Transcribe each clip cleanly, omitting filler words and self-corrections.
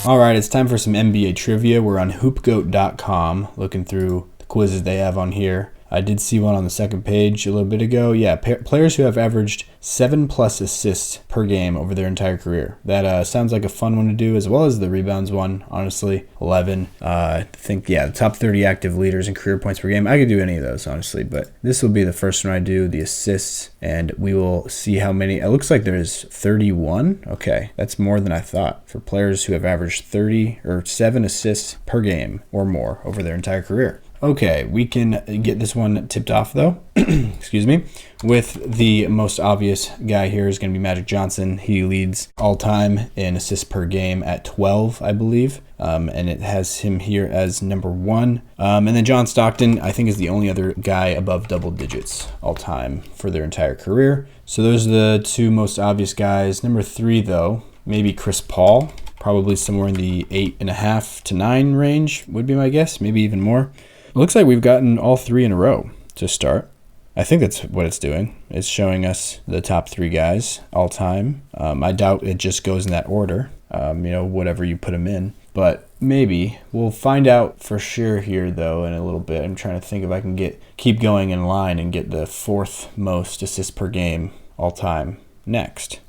All right, it's time for some NBA trivia. We're on hoopgoat.com looking through the quizzes they have on here. I did see one on the second page a little bit ago. Yeah, players who have averaged 7+ assists per game over their entire career. That sounds like a fun one to do, as well as the rebounds one, honestly. 11. I think, the top 30 active leaders in career points per game. I could do any of those, honestly, but this will be the first one I do, the assists, and we will see how many. It looks like there's 31. Okay, that's more than I thought for players who have averaged 30 or 7 assists per game or more over their entire career. Okay, we can get this one tipped off, though, excuse me, with the most obvious guy here is going to be Magic Johnson. He leads all time in assists per game at 12, I believe, and it has him here as number 1. And then John Stockton, I think, is the only other guy above double digits all time for their entire career. So those are the two most obvious guys. Number 3, though, maybe Chris Paul, probably somewhere in the 8.5 to 9 range would be my guess, maybe even more. It looks like we've gotten all 3 in a row to start. I think that's what it's doing. It's showing us the top 3 guys all time. I doubt it just goes in that order, whatever you put them in. But maybe. We'll find out for sure here, though, in a little bit. I'm trying to think if I can keep going in line and get the 4th most assists per game all time next.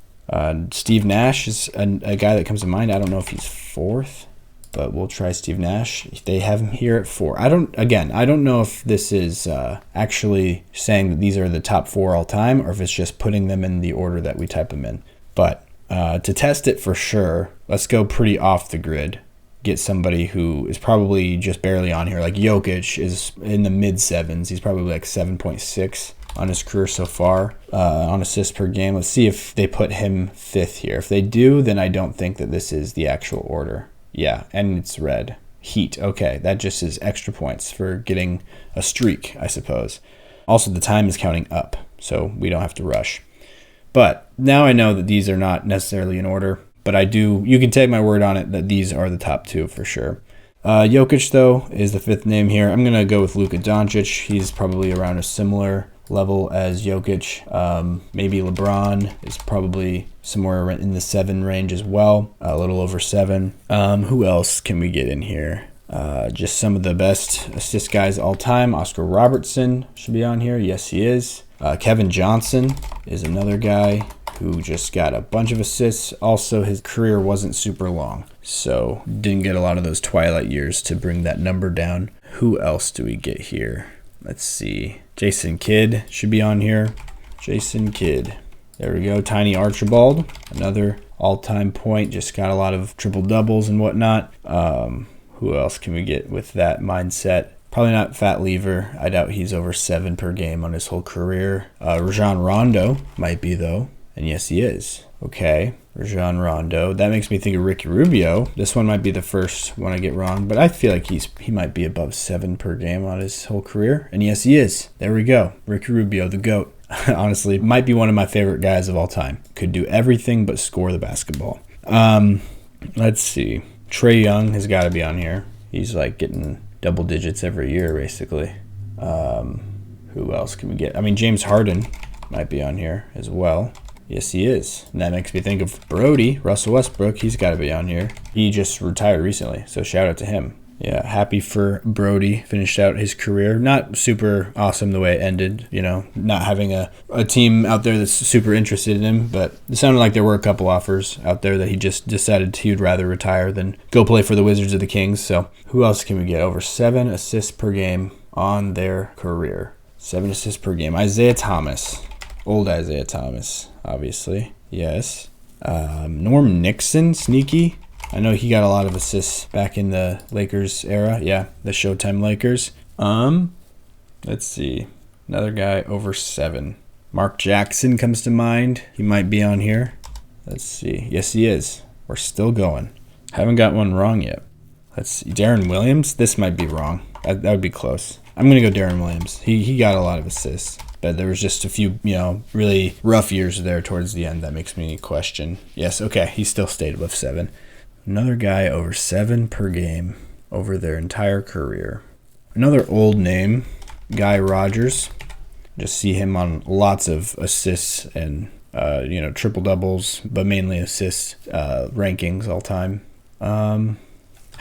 Steve Nash is a guy that comes to mind. I don't know if he's 4th. But we'll try Steve Nash. They have him here at 4. I don't know if this is actually saying that these are the top 4 all time, or if it's just putting them in the order that we type them in. But to test it for sure, let's go pretty off the grid. Get somebody who is probably just barely on here. Like Jokic is in the mid-7s. He's probably like 7.6 on his career so far on assists per game. Let's see if they put him 5th here. If they do, then I don't think that this is the actual order. Yeah, and it's red. Heat. Okay, that just is extra points for getting a streak, I suppose. Also, the time is counting up, so we don't have to rush. But now I know that these are not necessarily in order, but you can take my word on it that these are the top 2 for sure. Jokic, though, is the 5th name here. I'm going to go with Luka Doncic. He's probably around a similar level as Jokic. Maybe LeBron is probably somewhere in the 7 range as well, a little over 7. Who else can we get in here? Just some of the best assist guys all time. Oscar Robertson should be on here. Yes, he is. Kevin Johnson is another guy who just got a bunch of assists. Also, his career wasn't super long, so didn't get a lot of those twilight years to bring that number down. Who else do we get here? Let's see. Jason Kidd should be on here. Jason Kidd. There we go. Tiny Archibald, another all-time point. Just got a lot of triple-doubles and whatnot. Who else can we get with that mindset? Probably not Fat Lever. I doubt he's over 7 per game on his whole career. Rajon Rondo might be, though. And yes, he is. Okay, Rajon Rondo. That makes me think of Ricky Rubio. This one might be the first one I get wrong, but I feel like he might be above 7 per game on his whole career. And yes, he is. There we go. Ricky Rubio, the GOAT. Honestly, might be one of my favorite guys of all time. Could do everything but score the basketball. Let's see. Trae Young has got to be on here. He's like getting double digits every year, basically. Who else can we get? I mean, James Harden might be on here as well. Yes, he is. And that makes me think of Brody, Russell Westbrook. He's got to be on here. He just retired recently, so shout out to him. Yeah, happy for Brody. Finished out his career. Not super awesome the way it ended, not having a team out there that's super interested in him, but it sounded like there were a couple offers out there that he just decided he would rather retire than go play for the Wizards of the Kings. So who else can we get? Over 7 assists per game on their career. 7 assists per game. Isaiah Thomas. Old Isaiah Thomas, obviously. Yes. Norm Nixon, sneaky. I know he got a lot of assists back in the Lakers era. Yeah, the Showtime Lakers. Let's see. Another guy over 7. Mark Jackson comes to mind. He might be on here. Let's see. Yes, he is. We're still going. Haven't got one wrong yet. Let's see. Darren Williams. This might be wrong. That would be close. I'm going to go Darren Williams. He got a lot of assists. But there was just a few, really rough years there towards the end that makes me question. Yes, okay, he still stayed above 7. Another guy over 7 per game over their entire career. Another old name, Guy Rogers. Just see him on lots of assists and, triple doubles, but mainly assists rankings all time. How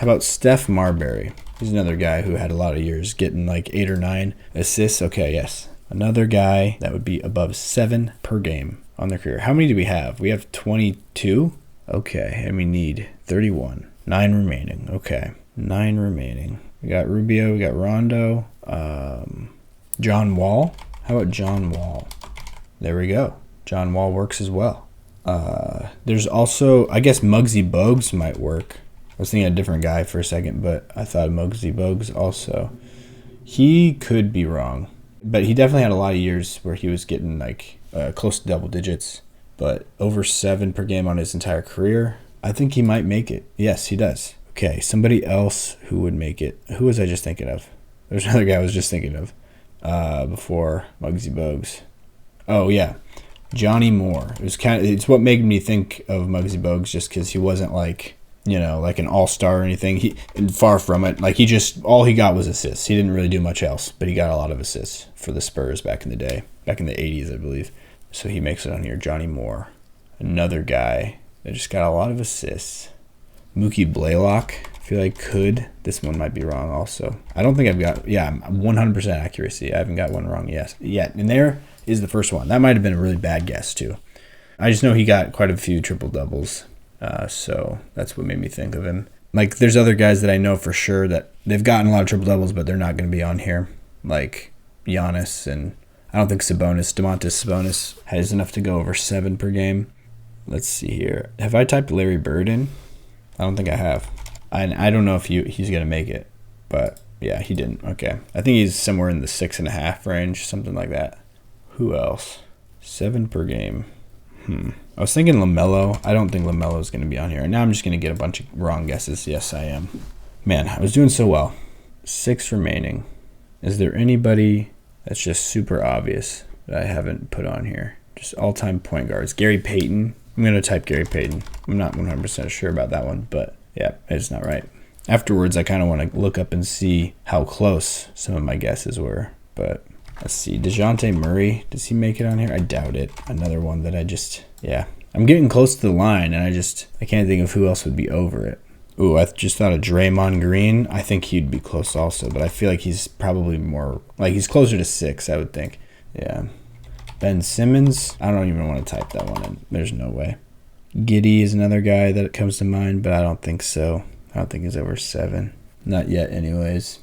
about Steph Marbury? He's another guy who had a lot of years getting like 8 or 9 assists. Okay, yes. Another guy that would be above 7 per game on their career. How many do we have? We have 22. Okay, and we need 31. 9 remaining. Okay, 9 remaining. We got Rubio. We got Rondo. John Wall. How about John Wall? There we go. John Wall works as well. There's also, I guess Muggsy Bogues might work. I was thinking a different guy for a second, but I thought Muggsy Bogues also. He could be wrong, but he definitely had a lot of years where he was getting like close to double digits, but over 7 per game on his entire career. I think he might make it. Yes, he does. Okay, somebody else who would make it. Who was I just thinking of? There's another guy I was just thinking of before Muggsy Bogues. Oh yeah, Johnny Moore. It's what made me think of Muggsy Bogues, just because he wasn't like, you know, like an all-star or anything. Far from it. Like all he got was assists. He didn't really do much else, but he got a lot of assists for the Spurs back in the day, back in the 80s, I believe. So he makes it on here. Johnny Moore, another guy that just got a lot of assists. Mookie Blaylock, I feel like could. This one might be wrong also. I don't think I've got, 100% accuracy. I haven't got one wrong yet. And there is the first one. That might have been a really bad guess too. I just know he got quite a few triple-doubles. So that's what made me think of him. Like, there's other guys that I know for sure that they've gotten a lot of triple-doubles, but they're not going to be on here. Like Giannis, and I don't think Domantas Sabonis has enough to go over 7 per game. Let's see here. Have I typed Larry Bird in? I don't think I have. I don't know if he's going to make it, but yeah, he didn't. Okay. I think he's somewhere in the 6.5 range, something like that. Who else? 7 per game. I was thinking LaMelo. I don't think LaMelo is going to be on here. And now I'm just going to get a bunch of wrong guesses. Yes, I am. Man, I was doing so well. 6 remaining. Is there anybody that's just super obvious that I haven't put on here? Just all-time point guards. Gary Payton. I'm going to type Gary Payton. I'm not 100% sure about that one, but yeah, it's not right. Afterwards, I kind of want to look up and see how close some of my guesses were. But let's see. DeJounte Murray. Does he make it on here? I doubt it. Another one that I'm getting close to the line, and I can't think of who else would be over it. Ooh, I just thought of Draymond Green. I think he'd be close also, but I feel like he's probably more, like he's closer to 6, I would think. Yeah. Ben Simmons. I don't even want to type that one in. There's no way. Giddey is another guy that comes to mind, but I don't think so. I don't think he's over 7. Not yet anyways.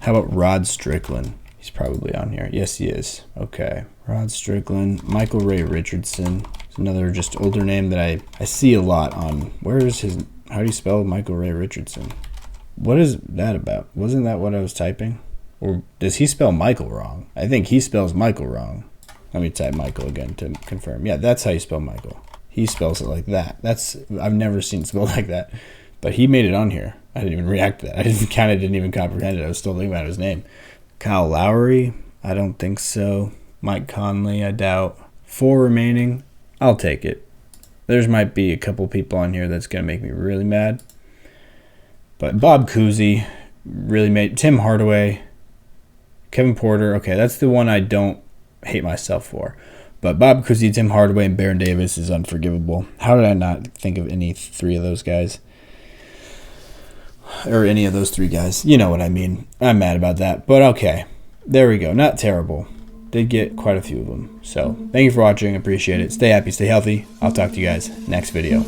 How about Rod Strickland? He's probably on here. Yes, he is. Okay. Rod Strickland. Michael Ray Richardson. It's another just older name that I see a lot on. How do you spell Michael Ray Richardson? What is that about? Wasn't that what I was typing? Or does he spell Michael wrong? I think he spells Michael wrong. Let me type Michael again to confirm. Yeah, that's how you spell Michael. He spells it like that. I've never seen it spelled like that. But he made it on here. I didn't even react to that. I didn't even comprehend it. I was still thinking about his name. Kyle Lowry? I don't think so. Mike Conley? I doubt. 4 remaining. I'll take it. There might be a couple people on here that's going to make me really mad. But Bob Cousy really made... Tim Hardaway. Kevin Porter. Okay, that's the one I don't hate myself for. But Bob Cousy, Tim Hardaway, and Baron Davis is unforgivable. How did I not think of any 3 of those guys? Or any of those 3 guys. You know what I mean. I'm mad about that. But okay. There we go. Not terrible. Did get quite a few of them. So, thank you for watching. Appreciate it. Stay happy. Stay healthy. I'll talk to you guys next video.